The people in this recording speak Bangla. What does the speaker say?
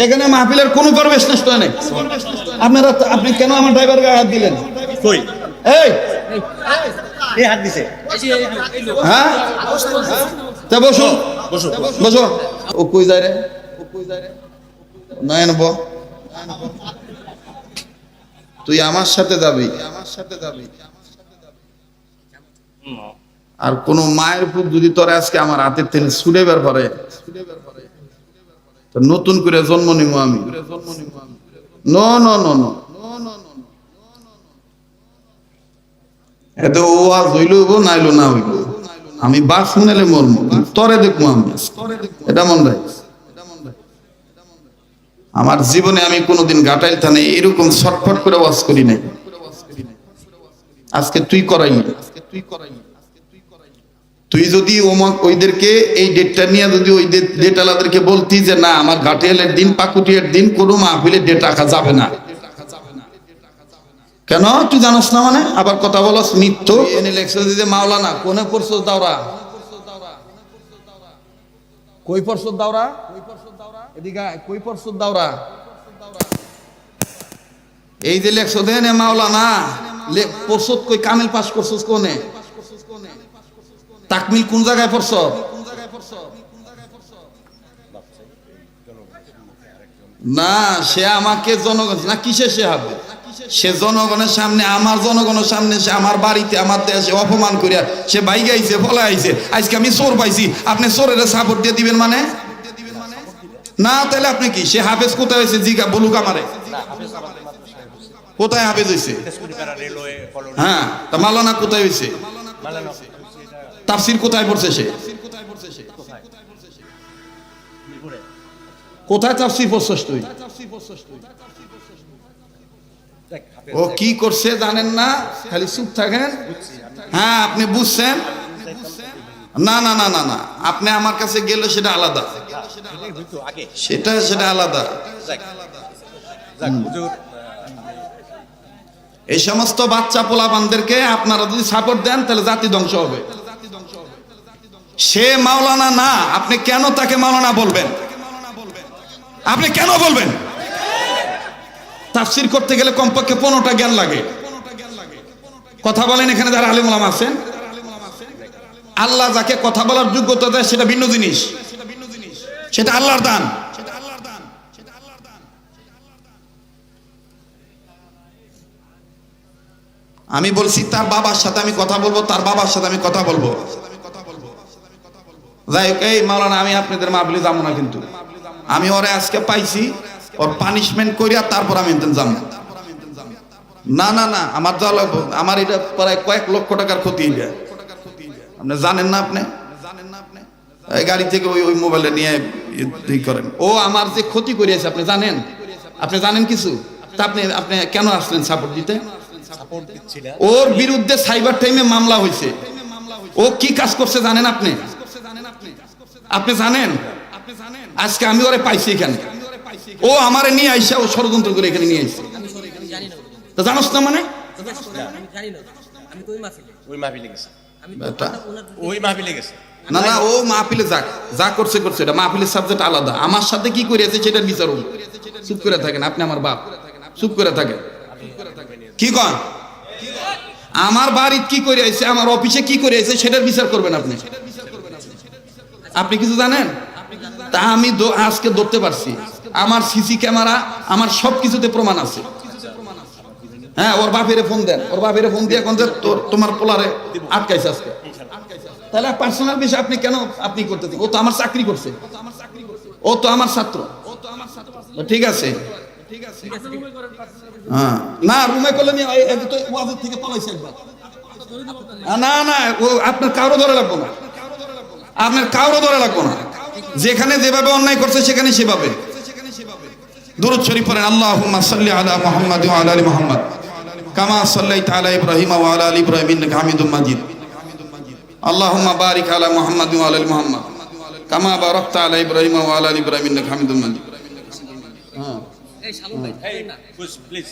এখানে মাহফিলের কোনো পরিবেশ নষ্ট হয় নাই। আপনি কেন আমার ড্রাইভার গায়ে হাত দিলেন? কই এই এই হাত দিছে? হ্যাঁ তা বসো বসো বসো। ও কই যায় রে? নয়ন বো, তুই আমার সাথে যাবি। আর কোন মায়ের পুত যদি তোর আজকে আমার হাতের তেলে ছুড়ে বের করে, তো নতুন করে জন্ম নিব আমি। নো নো নো নো, এতে ও আজ হইল নাইলো না হইল, আমি বাস শুনেলে মরমু, তরে দেখবো আমি। এটা মন রাখ। আমার জীবনে আমি কোনোদিন ঘাটাইল থানে এরকম ছটফট করে ওয়াজ করি নাই। আজকে তুই করাইলি। তুই যদি ওইদেরকে এই ডেটটা নিয়ে যদি ওই ডেটালাদেরকে বলতি যে না আমার ঘাটাইলের দিন পাকুটিয়ার দিন কোনো মাহফিলে ডেট রাখা যাবে না, কেন তুই জানোস না? মানে আবার কথা বলস মিথ্য। এনে লেখছে যে মাওলানা কোনে পড়ছস দাওরা, কই পড়ছস দাওরা, এদিকে কই পড়ছস দাওরা। এই যে লেখছ দেন মাওলানা পড়ছস কই, কামিল পাস করছস কোনে, তাকমিল কোন জায়গায় পড়ছ? না সে আমাকে জনগণ না কিসে সে হবে, সে জনগণের সামনে, আমার জনগণের সামনে, সে আমার বাড়িতে আমার দেশে অপমান করিয়া সে বাইকে আইছে, ফলে আইছে। আজকে আমি চোর পাইছি, আপনি চোরের সাপোর্ট দিয়ে দিবেন মানে না? তাহলে আপনি কি, সে হাফেজ কোথায় হয়েছে জিগা বলুক আমারে, কোথায় হাফেজ হয়েছে? হ্যাঁ তা মাওলানা কোথায় হয়েছে? তাফসীর কোথায় পড়ছে সে? কোথায় তাফসীর পড়ছস তুই? ও কি করছে জানেন না, খালি চুপ থাকেন। হ্যাঁ আপনি বুঝছেন না না না না না, আপনি আমার কাছে গেলে সেটা আলাদা, সেটা আলাদা। এই সমস্ত বাচ্চা পোলাপানদেরকে আপনারা যদি সাপোর্ট দেন তাহলে জাতি ধ্বংস হবে। সে মাওলানা না, আপনি কেন তাকে মাওলানা বলবেন? আপনি কেন বলবেন? তাফসীর করতে গেলে কমপক্ষে 15টা জ্ঞান লাগে। কথা বলেন এখানে যারা আলেম ওলামা আছেন, আল্লাহ যাকে কথা বলার যোগ্যতা দেয় সেটা ভিন্ন জিনিস, সেটা আল্লাহর দান। আমি বলছি তার বাবার সাথে আমি কথা বলবো, তার বাবার সাথে আমি কথা বলবো। যাই হোক, এই মাওলানা আমি আপনাদের মাহফিলে যাবো না, কিন্তু আমি ওরে আজকে পাইছি, ওর পানিশমেন্ট করিয়া তারপর আমি যাবো। না না না, আমার যা লাগবো, আমার এটা প্রায় কয়েক লক্ষ টাকার ক্ষতি। এটা আপনি জানেন না? আপনি এই গাড়ি থেকে ওই মোবাইলে নিয়ে করেন। ও আমার যে ক্ষতি করিয়েছে আপনি জানেন? আপনি জানেন কিছু? তা আপনি কেন আসলেন সাপোর্ট দিতে? ওর বিরুদ্ধে সাইবার টাইমে মামলা হয়েছে। ও কি কাজ করছে জানেন আপনি? আপনি জানেন? আজকে আমি ওরে পাইছি এখানে, ও আমারে নিয়ে আইসা ও ষড়যন্ত্র করে এখানে নিয়ে আইছে। তো জানোস না? মানে না না, ও মাহফিলে যা করছে এটা মাহফিলের সাবজেক্ট আলাদা। আমার সাথে কি করেছে সেটার বিচার হোক। চুপ করে থাকেন, আপনি আমার বাপ, চুপ করে থাকেন। কি কন? আমার বাড়িতে কি করে আইছে, আমার অফিসে কি করে আইছে সেটার বিচার করবেন আপনি। আপনি কিছু জানেন? তা আমি আজকে ধরতে পারছি, আমার সিসি ক্যামেরা, আমার সবকিছুতে প্রমাণ আছে। হ্যাঁ, ওর বাপেরে ফোন দেন, ওর বাপেরে ফোন দিয়ে কোন যে তোমার পোলারে আটকাইছে আজকে। তাহলে পার্সোনাল বিষয় আপনি কেন আপনি করতেছেন? ও তো আমার চাকরি করছে, ও তো আমার ছাত্র। ঠিক আছে, হ্যাঁ না রুমে করলে থেকে পলাইছে একবার। না না, ও আপনার কারো ধরে লাগবো না, আপনার কারো ধরে লাগবো না। যেখানে যেভাবে অন্যায় করছে সেখানে সেভাবে। দুরূদ শরীফ পড়েন, আল্লাহুম্মা সাল্লি আলা মুহাম্মাদ ওয়া আলা আলি মুহাম্মাদ কামা সাল্লাইতা আলা ইব্রাহিম ওয়া আলা আলি ইব্রাহিম ইন্নাকা হামিদুম মাজিদ। আল্লাহুম্মা বারিক আলা মুহাম্মাদ ওয়া আলা আলি মুহাম্মাদ কামা বারাকতা আলা ইব্রাহিম ওয়া আলা আলি ইব্রাহিম ইন্নাকা হামিদুম মাজিদ। হ্যাঁ এই শালু ভাই, এই না প্লিজ